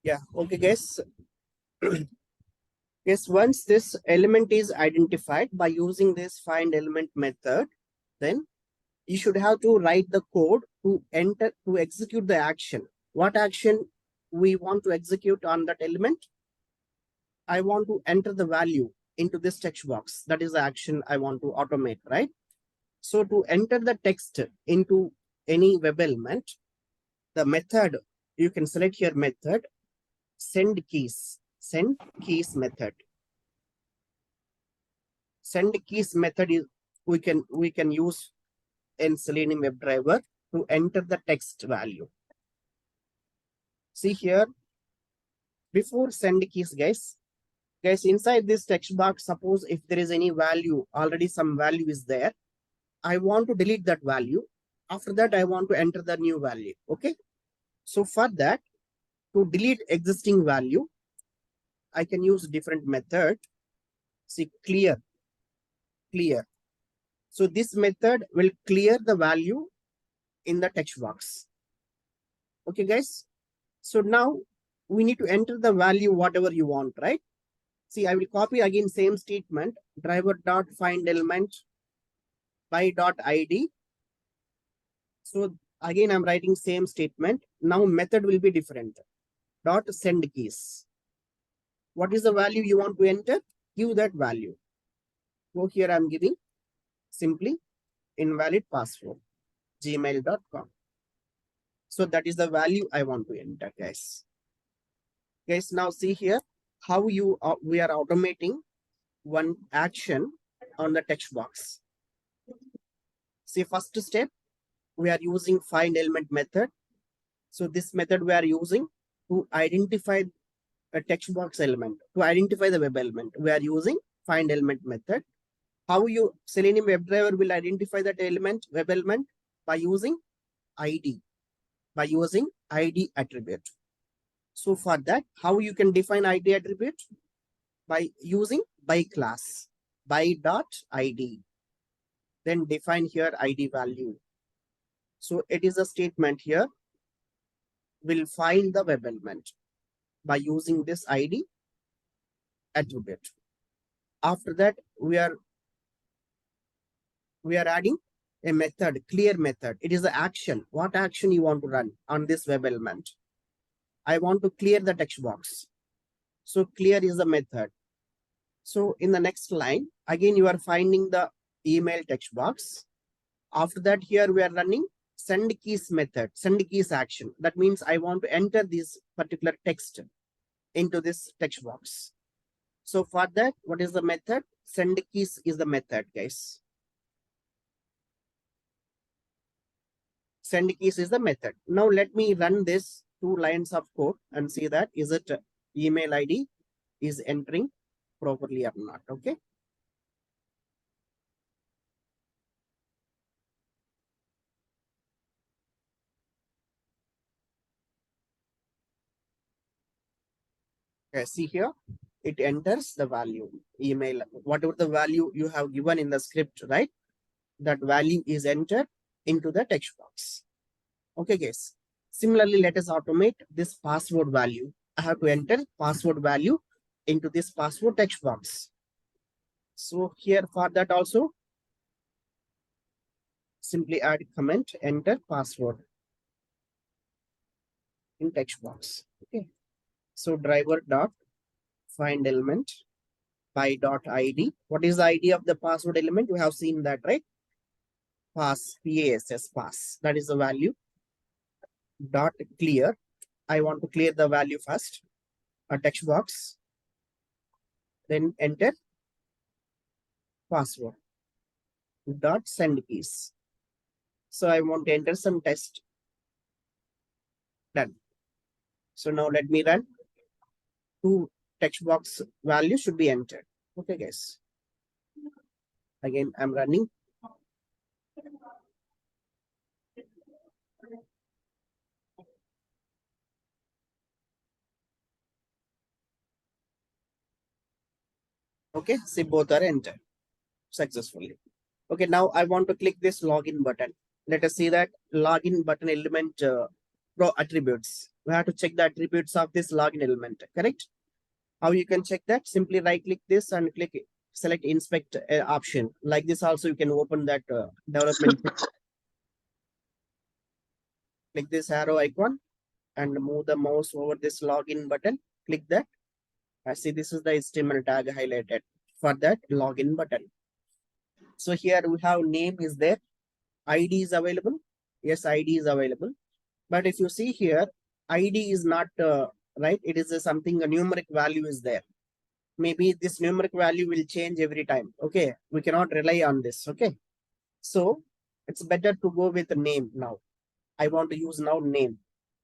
Yeah, okay, guys. Yes, once this element is identified by using this find element method, then you should have to write the code to enter to execute the action. What action we want to execute on that element? I want to enter the value into this text box. That is the action I want to automate, right? So to enter the text into any web element, the method, you can select here method, send keys method. Send keys method is we can use in Selenium WebDriver to enter the text value. See here, before send keys, guys, inside this text box, suppose if there is any value, already some value is there, I want to delete that value. After that, I want to enter the new value. Okay. So for that, to delete existing value, I can use different method. See, clear. So this method will clear the value in the text box. Okay, guys. So now we need to enter the value whatever you want, right? See, I will copy again same statement, driver dot find element by dot id. So again, I'm writing same statement. Now method will be different. Dot send keys. What is the value you want to enter? Give that value. So here I'm giving simply invalid password, gmail.com. So that is the value I want to enter, guys. Guys, now see here how we are automating one action on the text box. See, first step, we are using find element method. So this method we are using to identify a text box element, to identify the web element. We are using find element method. How you Selenium WebDriver will identify that element, web element, by using ID, by using ID attribute. So for that, how you can define ID attribute? By using by class, by dot ID. Then define here ID value. So it is a statement here, will find the web element by using this ID attribute. After that, we are adding a method, clear method. It is the action. What action you want to run on this web element? I want to clear the text box. So clear is the method. So in the next line, again, you are finding the email text box. After that, here we are running send keys method, send keys action. That means I want to enter this particular text into this text box. So for that, what is the method? Send keys is the method, guys. Send keys is the method. Now let me run this 2 lines of code and see that is it email ID is entering properly or not. Okay. Okay, see here, it enters the value email, whatever the value you have given in the script, right? That value is entered into the text box. Okay, guys. Similarly, let us automate this password value. I have to enter password value into this password text box. So here for that also, simply add comment, enter password in text box. Okay. So driver dot find element by dot id. What is the ID of the password element? We have seen that, right? Pass, pass. That is the value. Dot clear. I want to clear the value first. A text box. Then enter password. Dot send keys. So I want to enter some text. Done. So now let me run. 2 text box value should be entered. Okay, guys. Again, I'm running. Okay, see both are entered successfully. Okay, now I want to click this login button. Let us see that login button element attributes. We have to check the attributes of this login element, correct? How you can check that? Simply right click this and select inspect option. Like this also you can open that development. Click this arrow icon and move the mouse over this login button. Click that. I see this is the HTML tag highlighted for that login button. So here we have name is there. ID is available. Yes, ID is available. But if you see here, ID is not right. It is something, a numeric value is there. Maybe this numeric value will change every time. Okay, we cannot rely on this. Okay, so it's better to go with the name now. I want to use now name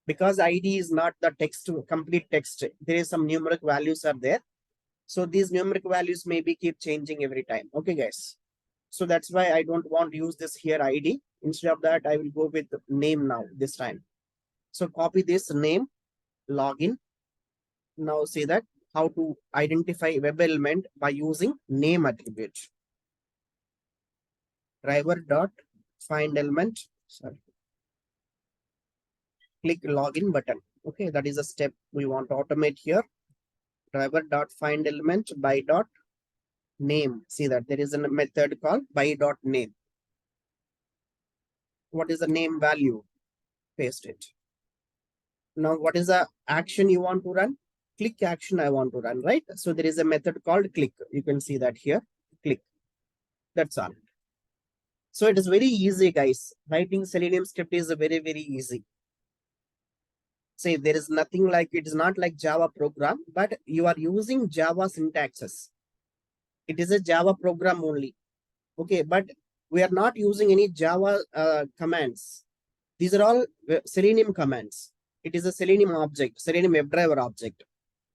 because ID is not the text, complete text. There is some numeric values are there. So these numeric values maybe keep changing every time. Okay, guys. So that's why I don't want to use this here ID. Instead of that, I will go with name now this time. So copy this name, login. Now say that how to identify web element by using name attribute. Driver dot find element. Sorry. Click login button. Okay, that is a step we want to automate here. Driver dot find element by dot name. See that there is a method called by dot name. What is the name value? Paste it. Now, what is the action you want to run? Click action I want to run, right? So there is a method called click. You can see that here. Click. That's all. So it is very easy, guys. Writing Selenium script is very, very easy. Say there is nothing like, it is not like Java program, but you are using Java syntaxes. It is a Java program only. Okay, but we are not using any Java commands. These are all Selenium commands. It is a Selenium object, Selenium WebDriver object.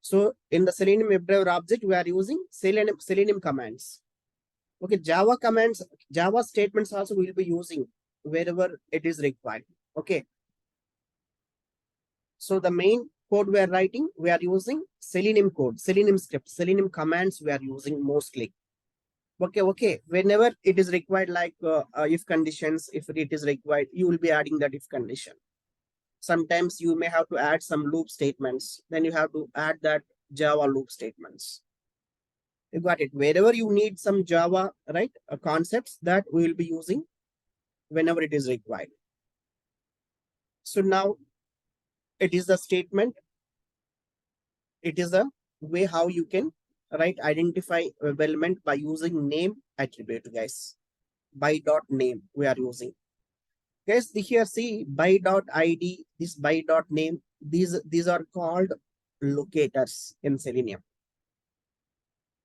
So in the Selenium WebDriver object, we are using Selenium commands. Okay, Java commands, Java statements also we will be using wherever it is required. Okay. So the main code we are writing, we are using Selenium code, Selenium script, Selenium commands we are using mostly. Okay. Whenever it is required, like if conditions, if it is required, you will be adding that if condition. Sometimes you may have to add some loop statements. Then you have to add that Java loop statements. You got it. Wherever you need some Java, right, concepts that we will be using whenever it is required. So now it is the statement. It is a way how you can identify web element by using name attribute, guys. By dot name we are using. Guys, here see by dot ID, this by dot name, these are called locators in Selenium.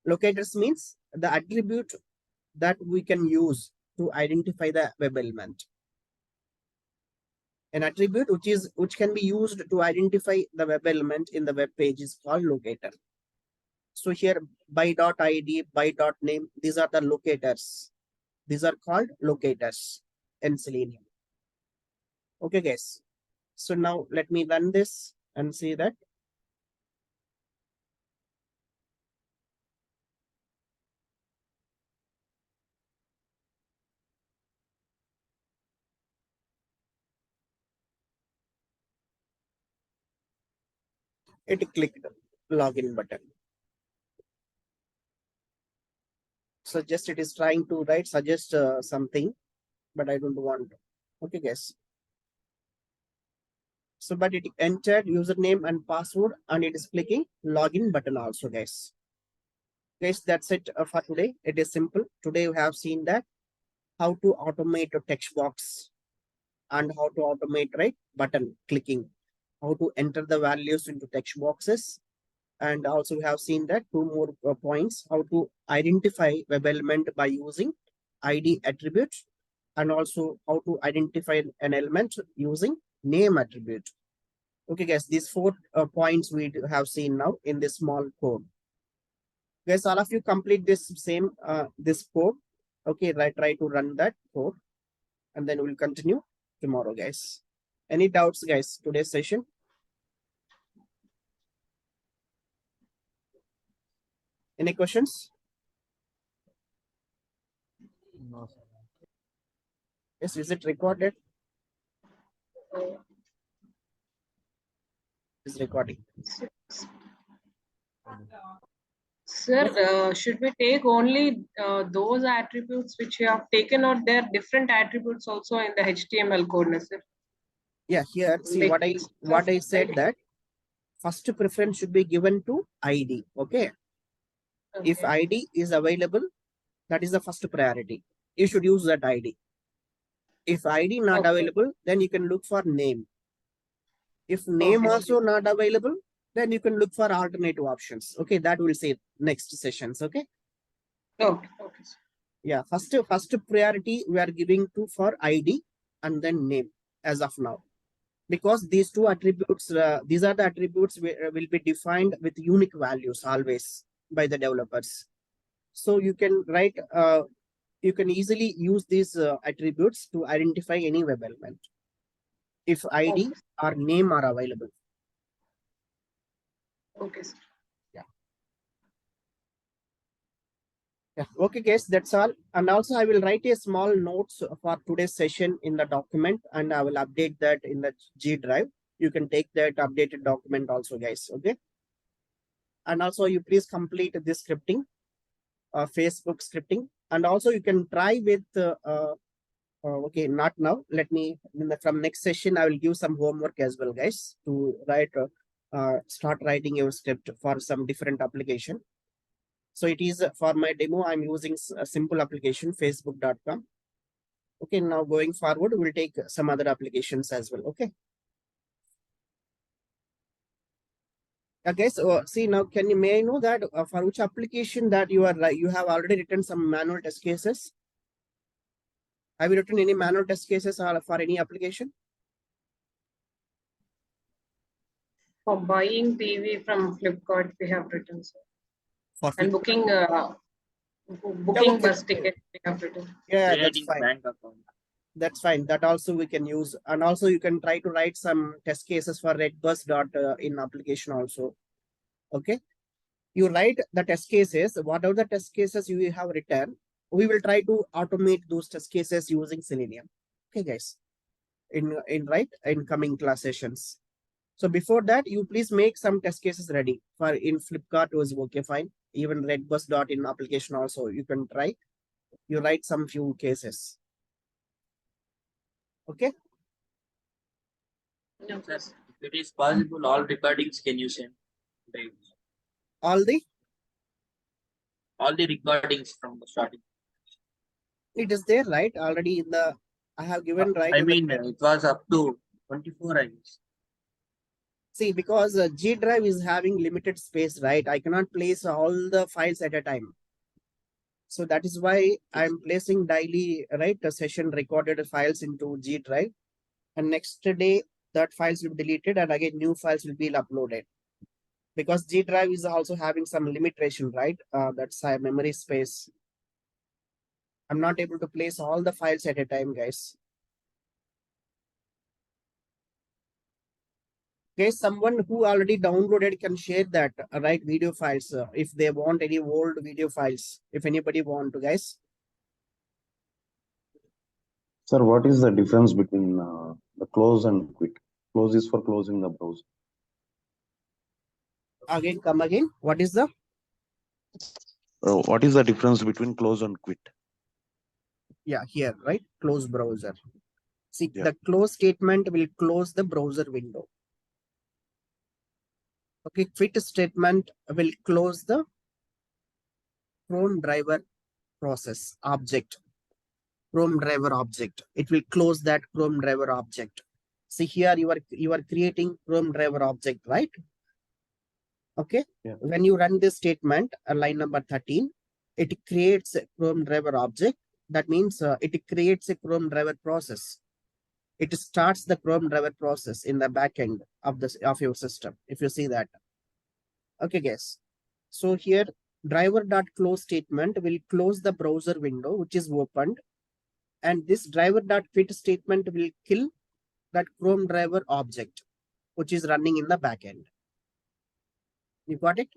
Locators means the attribute that we can use to identify the web element. An attribute which can be used to identify the web element in the web page is called locator. So here by dot ID, by dot name, these are the locators. These are called locators in Selenium. Okay, guys. So now let me run this and see that. It clicked login button. So just it is trying to suggest something, but I don't want. Okay, guys. So, but it entered username and password and it is clicking login button also, guys. Guys, that's it for today. It is simple. Today we have seen that how to automate a text box and how to automate button clicking, how to enter the values into text boxes. And also we have seen that two more points, how to identify web element by using ID attribute, and also how to identify an element using name attribute. Okay, guys, these four points we have seen now in this small code. Guys, all of you complete this same this code. Okay, try to run that code, and then we'll continue tomorrow, guys. Any doubts, guys, today's session? Any questions? No, sir. Yes, is it recorded? Is recording. Sir, should we take only those attributes which you have taken, or there are different attributes also in the HTML code, no, sir? Yeah, here, see Like, what I said that first preference should be given to ID. Okay. If okay. ID is available, that is the first priority. You should use that ID. If ID not Okay. available, then you can look for name. If name Okay. also not available, then you can look for alternative options. Okay, that will say next sessions. Okay. Okay. Okay. Sir. Yeah, first priority we are giving to for ID and then name as of now, because these two attributes, these are the attributes will be defined with unique values always by the developers. So you can write, you can easily use these attributes to identify any web element if ID Okay. or name are available. Okay, sir. Yeah. Okay, guys, that's all. And also I will write a small notes for today's session in the document, and I will update that in the G Drive. You can take that updated document also, guys. Okay. And also you please complete this scripting, Facebook scripting. And also you can try with, okay, not now. Let me, from next session, I will give some homework as well, guys, to write, start writing your script for some different application. So it is for my demo, I'm using a simple application, facebook.com. Okay, now going forward, we'll take some other applications as well. Okay. Okay, so see now, may I know that for which application that you have already written some manual test cases? Have you written any manual test cases for any application? For buying TV from Flipkart, we have written, sir. For And booking booking okay. bus ticket, we have written. Yeah, that's fine. Bank account. That's fine. That also we can use, and also you can try to write some test cases for Redbus in application also. Okay, you write the test cases. Whatever the test cases you have written, we will try to automate those test cases using Selenium. Okay, guys, in coming class sessions. So before that, you please make some test cases ready for in Flipkart was okay, fine. Even Redbus in application also you can try. You write some few cases. Okay. No, sir, if it is possible, all recordings can you send? All the recordings from the starting. it is there, right? Already in the I have given right. I mean, it was up to 24 I guess. See, because G Drive is having limited space, right? I cannot place all the files at a time. So that is why I'm placing daily, right, the session recorded files into G Drive. And next day, that files will be deleted and again new files will be uploaded. Because G Drive is also having some limitation, right? That's memory space. I'm not able to place all the files at a time, guys. Okay, someone who already downloaded can share that, right, video files if they want any old video files, if anybody want to, guys. Sir, what is the difference between the close and quit? Close is for closing the browser. Again, come again. What is the? What is the difference between close and quit? Yeah, here, right? Close browser. See, Yeah. the close statement will close the browser window. Okay, quit statement will close the Chrome driver process object. Chrome driver object. It will close that Chrome driver object. See here, you are creating Chrome driver object, right? Okay. Yeah. When you run this statement, line number 13, it creates a Chrome driver object. That means it creates a Chrome driver process. It starts the Chrome driver process in the backend of your system. If you see that. Okay, guys. So here driver.close statement will close the browser window, which is opened. And this driver.quit statement will kill that Chrome driver object, which is running in the backend. You got it?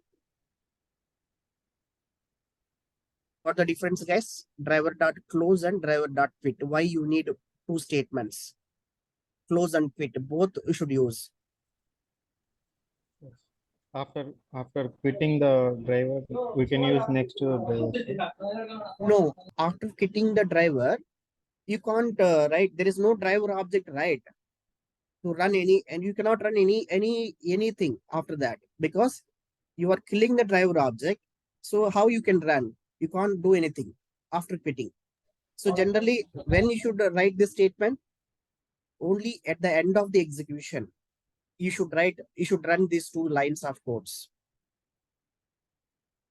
What the difference, guys? Driver.close and driver.quit. Why you need two statements? Close and quit. Both you should use. after quitting the driver, we can use next driver. No, after quitting the driver, you can't write. There is no driver object, right? To run any, and you cannot run anything after that because you are killing the driver object. So how you can run? You can't do anything after quitting. So generally, when you should write this statement, only at the end of the execution, you should run these two lines of codes.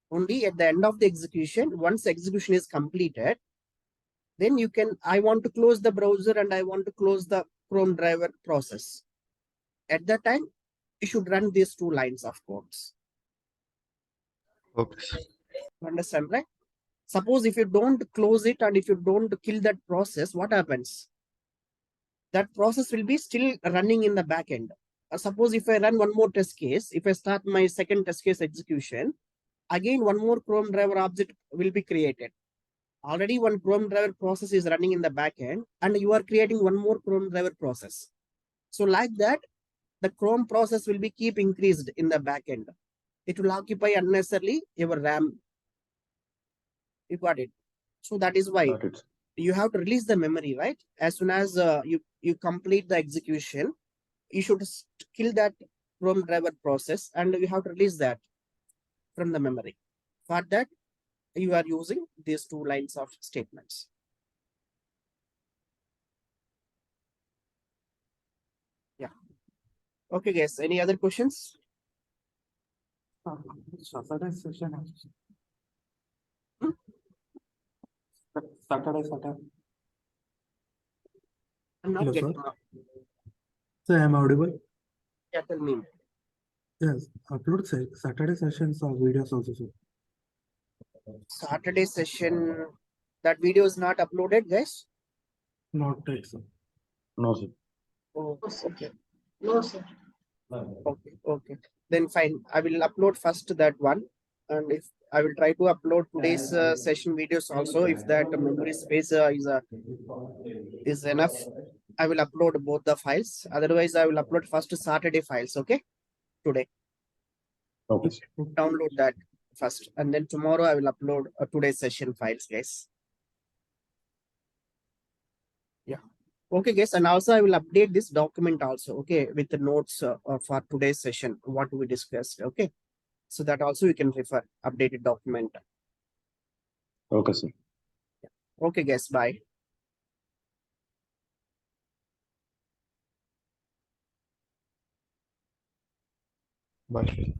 Only at the end of the execution, once the execution is completed, then you can, I want to close the browser and I want to close the Chrome driver process. At that time, you should run these two lines of codes. Okay. Understand, right? Suppose if you don't close it and if you don't kill that process, what happens? That process will be still running in the backend. Suppose if I run one more test case, if I start my second test case execution, again one more Chrome driver object will be created. Already one Chrome driver process is running in the backend, and you are creating one more Chrome driver process. So like that, the Chrome process will be keep increased in the backend. It will occupy unnecessarily your RAM. You got it. So that is why Got it. you have to release the memory, right? As soon as you complete the execution, you should kill that Chrome driver process and you have to release that from the memory. For that, you are using these two lines of statements. Yeah. Okay, guys. Any other questions? Saturday session. Hmm? Saturday. I'm not Hello, getting. sir. Sir, am I audible? Yeah, tell me. Yes. Upload Saturday sessions or videos also, sir. Saturday session. That video is not uploaded, guys. Not right, sir. No, sir. Oh, okay. No, sir. Okay. Then fine. I will upload first that one, and if I will try to upload today's session videos also. If that memory space is enough, I will upload both the files. Otherwise, I will upload first Saturday files. Okay, today Okay, sir. download that first, and then tomorrow I will upload today's session files, guys. Yeah. Okay, guys, and also I will update this document also. Okay, with the notes for today's session, what we discussed. Okay, so that also you can refer updated document. Okay, sir. Okay, guys, bye. Bye.